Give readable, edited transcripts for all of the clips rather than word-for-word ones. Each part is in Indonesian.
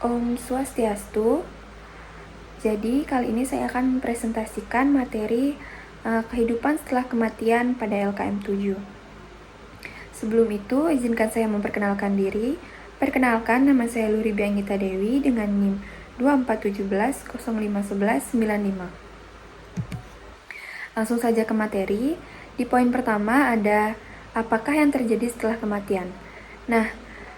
Om Swastiastu. Jadi kali ini saya akan mempresentasikan materi kehidupan setelah kematian pada LKM 7. Sebelum itu, izinkan saya memperkenalkan diri. Perkenalkan, nama saya Luribi Anggita Dewi dengan NIM 2417 0511 95. Langsung saja ke materi. Di poin pertama ada apakah yang terjadi setelah kematian. Nah,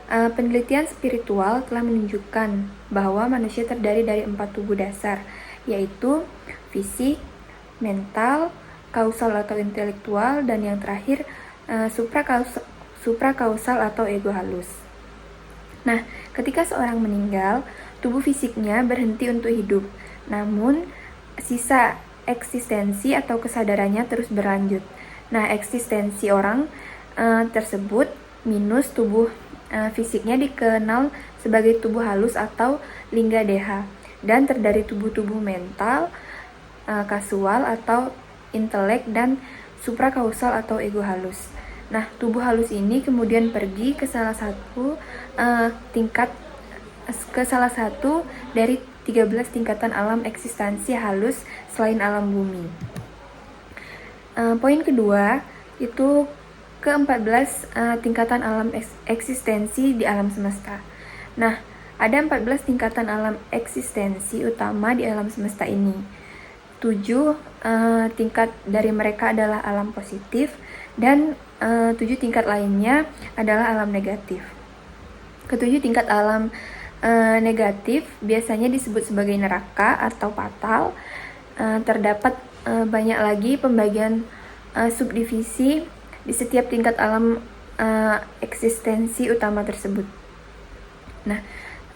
penelitian spiritual telah menunjukkan bahwa manusia terdiri dari 4 tubuh dasar, yaitu fisik, mental, kausal atau intelektual, dan yang terakhir suprakausal atau ego halus. Nah, ketika seorang meninggal, tubuh fisiknya berhenti untuk hidup, namun sisa eksistensi atau kesadarannya terus berlanjut. Nah, eksistensi orang tersebut minus tubuh fisiknya dikenal sebagai tubuh halus atau lingga deha, dan terdiri tubuh-tubuh mental, kasual atau intelek, dan suprakausal atau ego halus. Nah, tubuh halus ini kemudian pergi ke salah satu dari 13 tingkatan alam eksistensi halus selain alam bumi. Poin kedua itu ke-14 tingkatan alam eksistensi di alam semesta. Nah, ada 14 tingkatan alam eksistensi utama di alam semesta ini. 7 tingkat dari mereka adalah alam positif, dan 7 tingkat lainnya adalah alam negatif. Ketujuh tingkat alam negatif biasanya disebut sebagai neraka atau fatal. Terdapat banyak lagi pembagian subdivisi di setiap tingkat alam eksistensi utama tersebut. Nah,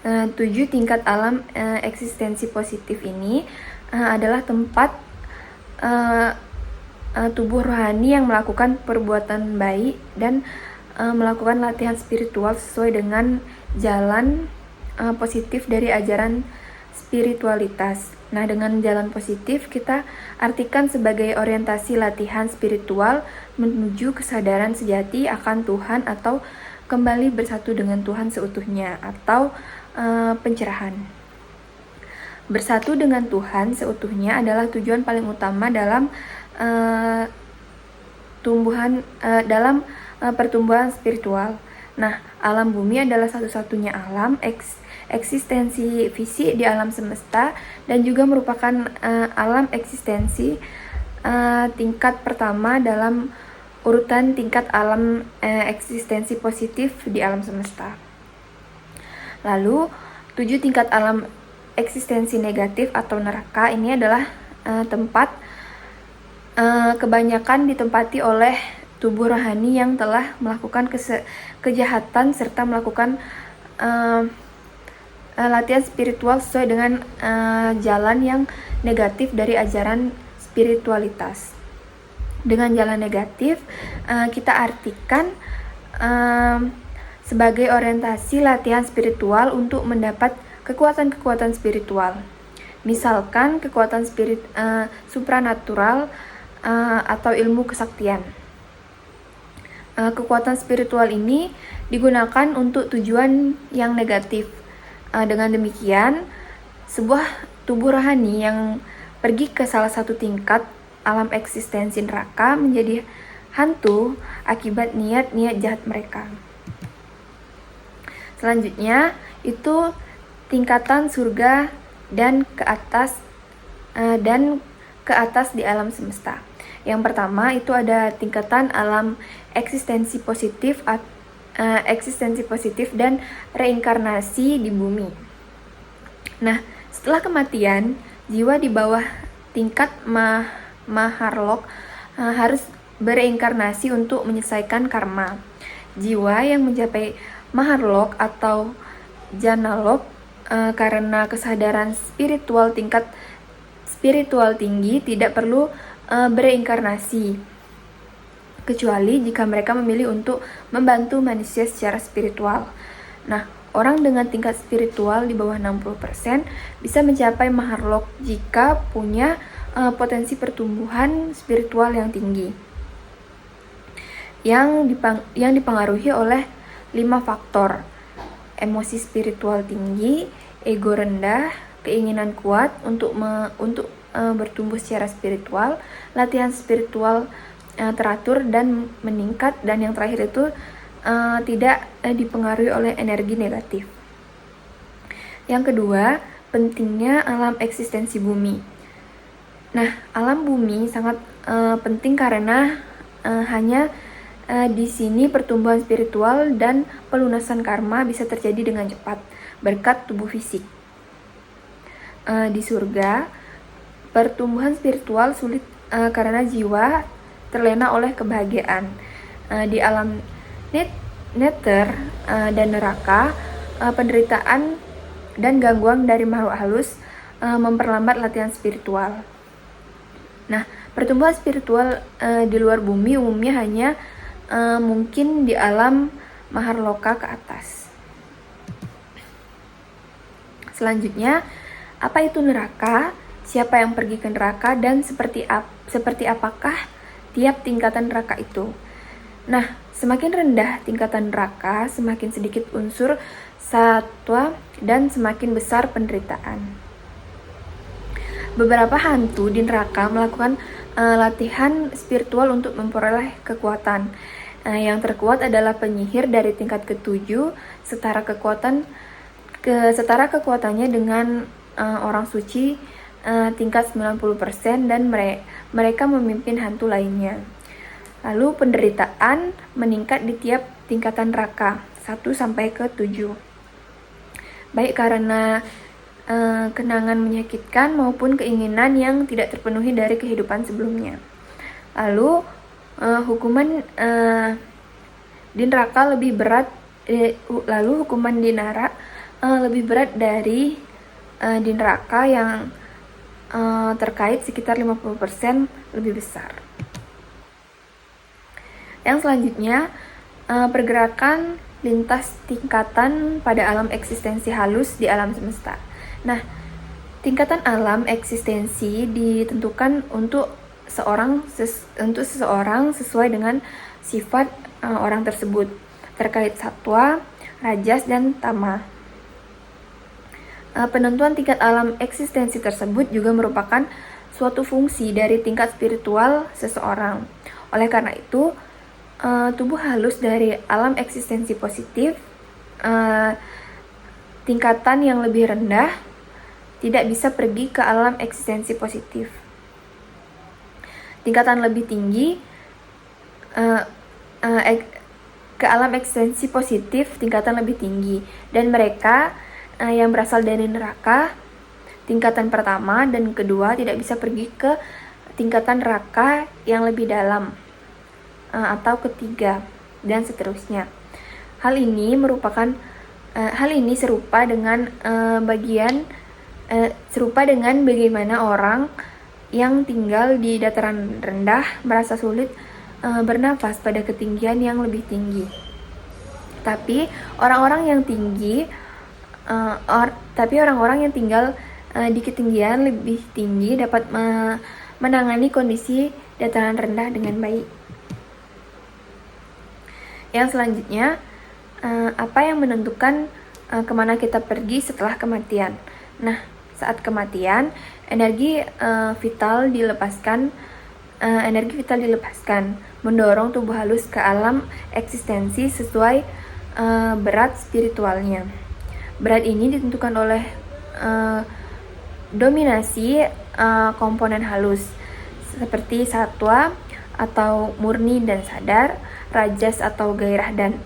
7 tingkat alam eksistensi positif ini adalah tempat tubuh rohani yang melakukan perbuatan baik dan melakukan latihan spiritual sesuai dengan jalan positif dari ajaran spiritualitas. Nah, dengan jalan positif kita artikan sebagai orientasi latihan spiritual menuju kesadaran sejati akan Tuhan atau kembali bersatu dengan Tuhan seutuhnya atau pencerahan. Bersatu dengan Tuhan seutuhnya adalah tujuan paling utama dalam pertumbuhan spiritual. Nah, alam bumi adalah satu-satunya alam eksistensi fisik di alam semesta, dan juga merupakan alam eksistensi tingkat pertama dalam urutan tingkat alam eksistensi positif di alam semesta. Lalu, 7 tingkat alam eksistensi negatif atau neraka ini adalah tempat kebanyakan ditempati oleh tubuh rohani yang telah melakukan kejahatan serta melakukan latihan spiritual sesuai dengan jalan yang negatif dari ajaran spiritualitas. Dengan jalan negatif kita artikan sebagai orientasi latihan spiritual untuk mendapat kekuatan-kekuatan spiritual. Misalkan kekuatan supranatural atau ilmu kesaktian. Kekuatan spiritual ini digunakan untuk tujuan yang negatif. Dengan demikian, sebuah tubuh rohani yang pergi ke salah satu tingkat alam eksistensi neraka menjadi hantu akibat niat-niat jahat mereka. Selanjutnya, itu tingkatan surga dan ke atas di alam semesta. Yang pertama itu ada tingkatan alam eksistensi positif dan reinkarnasi di bumi. Nah, setelah kematian, jiwa di bawah tingkat maharlok harus bereinkarnasi untuk menyelesaikan karma. Jiwa yang mencapai maharlok atau janalok karena kesadaran tingkat spiritual tinggi tidak perlu bereinkarnasi, kecuali jika mereka memilih untuk membantu manusia secara spiritual. Nah, orang dengan tingkat spiritual di bawah 60% bisa mencapai maharlok jika punya potensi pertumbuhan spiritual yang tinggi, yang dipengaruhi oleh 5 faktor: emosi spiritual tinggi, ego rendah, keinginan kuat untuk bertumbuh secara spiritual, latihan spiritual teratur dan meningkat, dan yang terakhir itu tidak dipengaruhi oleh energi negatif. Yang kedua, pentingnya alam eksistensi bumi. Nah, alam bumi sangat penting karena hanya di sini pertumbuhan spiritual dan pelunasan karma bisa terjadi dengan cepat berkat tubuh fisik. Di surga, pertumbuhan spiritual sulit karena jiwa terlena oleh kebahagiaan. Di alam nether dan neraka, penderitaan dan gangguan dari makhluk halus memperlambat latihan spiritual. Nah, pertumbuhan spiritual di luar bumi umumnya hanya mungkin di alam maharloka ke atas. Selanjutnya, apa itu neraka? Siapa yang pergi ke neraka dan seperti apakah tiap tingkatan neraka itu? Nah, semakin rendah tingkatan neraka, semakin sedikit unsur satwa dan semakin besar penderitaan. Beberapa hantu di neraka melakukan latihan spiritual untuk memperoleh kekuatan. Yang terkuat adalah penyihir dari tingkat ke-7, setara kekuatannya dengan orang suci tingkat 90%, dan mereka memimpin hantu lainnya. Lalu penderitaan meningkat di tiap tingkatan neraka 1 sampai ke 7. Baik karena kenangan menyakitkan maupun keinginan yang tidak terpenuhi dari kehidupan sebelumnya. Lalu hukuman di neraka lebih berat. Lalu hukuman di neraka lebih berat dari di neraka yang terkait sekitar 50% lebih besar. Yang selanjutnya, pergerakan lintas tingkatan pada alam eksistensi halus di alam semesta. Nah, tingkatan alam eksistensi ditentukan untuk seseorang sesuai dengan sifat orang tersebut terkait satwa, rajas, dan tama. Penentuan tingkat alam eksistensi tersebut juga merupakan suatu fungsi dari tingkat spiritual seseorang. Oleh karena itu, tubuh halus dari alam eksistensi positif, tingkatan yang lebih rendah, tidak bisa pergi ke alam eksistensi positif. Tingkatan lebih tinggi ke alam eksistensi positif, tingkatan lebih tinggi, dan mereka yang berasal dari neraka tingkatan pertama dan kedua tidak bisa pergi ke tingkatan neraka yang lebih dalam atau ketiga, dan seterusnya. Hal ini serupa dengan bagaimana orang yang tinggal di dataran rendah merasa sulit bernafas pada ketinggian yang lebih tinggi. Tapi orang-orang yang tinggal di ketinggian lebih tinggi dapat menangani kondisi dataran rendah dengan baik. Yang selanjutnya, apa yang menentukan kemana kita pergi setelah kematian? Nah, saat kematian, energi vital dilepaskan, mendorong tubuh halus ke alam eksistensi sesuai berat spiritualnya. Berat ini ditentukan oleh dominasi komponen halus seperti satwa atau murni dan sadar, rajas atau gairah dan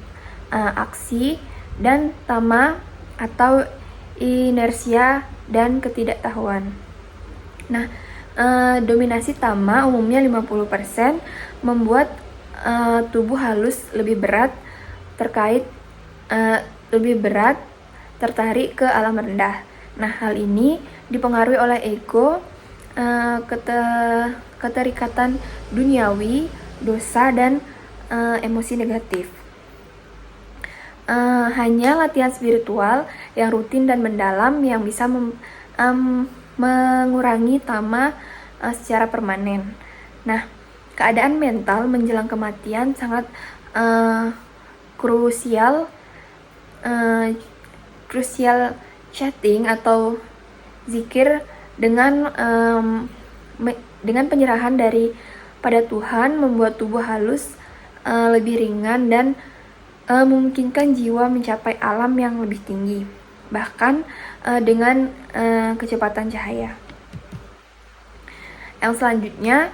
aksi, dan tama atau inersia dan ketidaktahuan. Nah, dominasi tama umumnya 50% membuat tubuh halus lebih berat tertarik ke alam rendah. Nah, hal ini dipengaruhi oleh ego, keterikatan duniawi, dosa, dan emosi negatif. Hanya latihan spiritual yang rutin dan mendalam yang bisa mengurangi tama secara permanen. Nah, keadaan mental menjelang kematian sangat krusial chatting atau zikir dengan dengan penyerahan pada Tuhan membuat tubuh halus lebih ringan dan memungkinkan jiwa mencapai alam yang lebih tinggi, bahkan dengan kecepatan cahaya. Yang selanjutnya,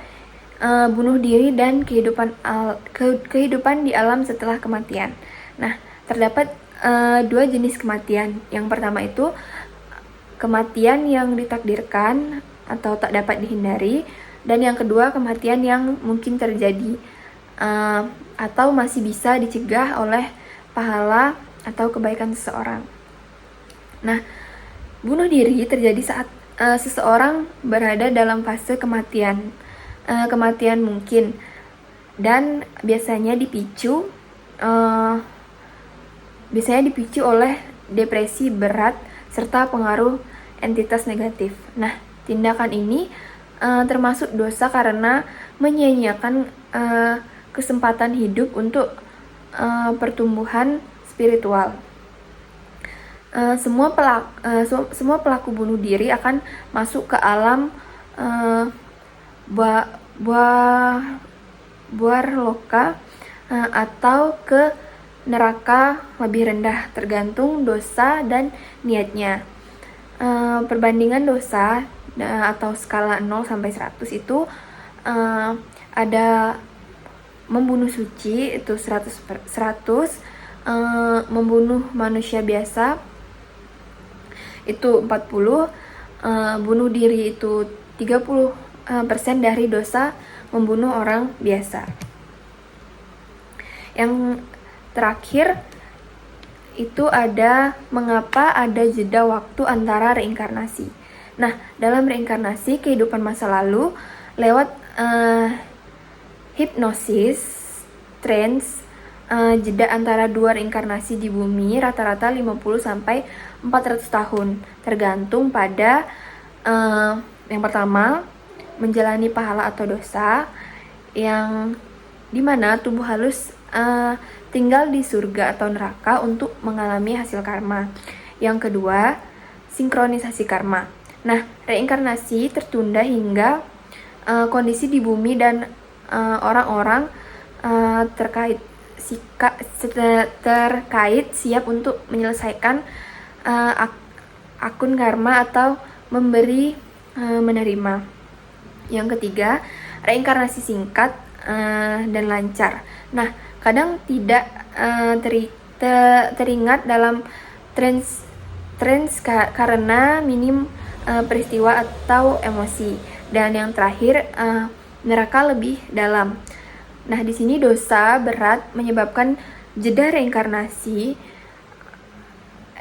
bunuh diri dan kehidupan di alam setelah kematian. Nah, terdapat dua jenis kematian. Yang pertama itu kematian yang ditakdirkan atau tak dapat dihindari, dan yang kedua kematian yang mungkin terjadi atau masih bisa dicegah oleh pahala atau kebaikan seseorang. Nah, bunuh diri terjadi saat seseorang berada dalam fase kematian mungkin, dan biasanya dipicu oleh depresi berat serta pengaruh entitas negatif. Nah, tindakan ini termasuk dosa karena menyia-nyiakan kesempatan hidup untuk pertumbuhan spiritual. Semua pelaku bunuh diri akan masuk ke alam Bwarloka atau ke neraka lebih rendah, tergantung dosa dan niatnya. Perbandingan dosa atau skala 0 sampai 100 itu ada membunuh suci itu 100, membunuh manusia biasa itu 40, bunuh diri itu 30% dari dosa membunuh orang biasa. Yang terakhir itu ada mengapa ada jeda waktu antara reinkarnasi. Nah, dalam reinkarnasi kehidupan masa lalu lewat hipnosis, trance, jeda antara dua reinkarnasi di bumi rata-rata 50 sampai 400 tahun, tergantung pada yang pertama menjalani pahala atau dosa, yang dimana tubuh halus tinggal di surga atau neraka untuk mengalami hasil karma. Yang kedua, sinkronisasi karma. Nah, reinkarnasi tertunda hingga kondisi di bumi dan orang-orang terkait siap untuk menyelesaikan akun karma atau memberi menerima. Yang ketiga, reinkarnasi singkat dan lancar. Nah, kadang tidak teringat dalam trans karena minim peristiwa atau emosi. Dan yang terakhir, neraka lebih dalam. Nah, di sini dosa berat menyebabkan jeda reinkarnasi.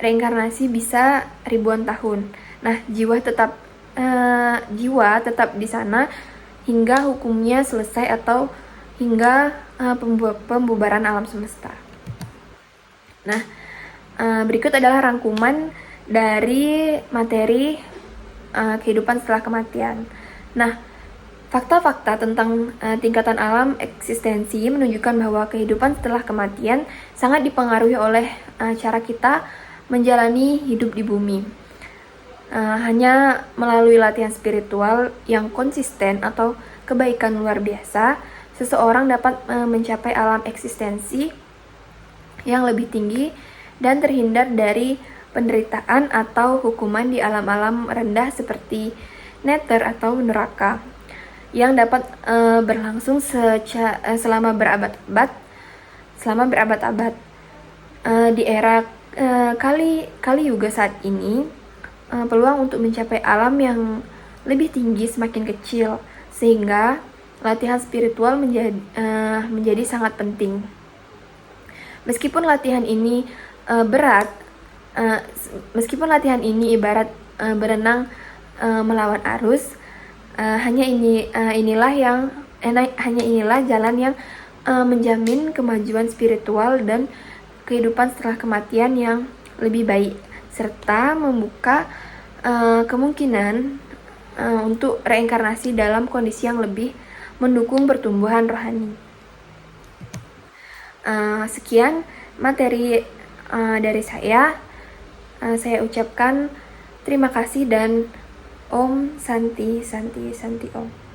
Reinkarnasi bisa ribuan tahun. Nah, jiwa tetap di sana hingga hukumnya selesai atau hingga pembubaran alam semesta. Nah, berikut adalah rangkuman dari materi kehidupan setelah kematian. Nah, fakta-fakta tentang tingkatan alam eksistensi menunjukkan bahwa kehidupan setelah kematian sangat dipengaruhi oleh cara kita menjalani hidup di bumi. Hanya melalui latihan spiritual yang konsisten atau kebaikan luar biasa, seseorang dapat mencapai alam eksistensi yang lebih tinggi dan terhindar dari penderitaan atau hukuman di alam-alam rendah seperti nether atau neraka yang dapat berlangsung selama berabad-abad. Di era Kali Yuga saat ini, peluang untuk mencapai alam yang lebih tinggi semakin kecil, sehingga latihan spiritual menjadi sangat penting. Meskipun latihan ini ibarat berenang melawan arus, hanya inilah jalan yang menjamin kemajuan spiritual dan kehidupan setelah kematian yang lebih baik, serta membuka kemungkinan untuk reinkarnasi dalam kondisi yang lebih mendukung pertumbuhan rohani. Sekian materi dari saya. Saya ucapkan terima kasih dan Om Santi Santi Santi Om.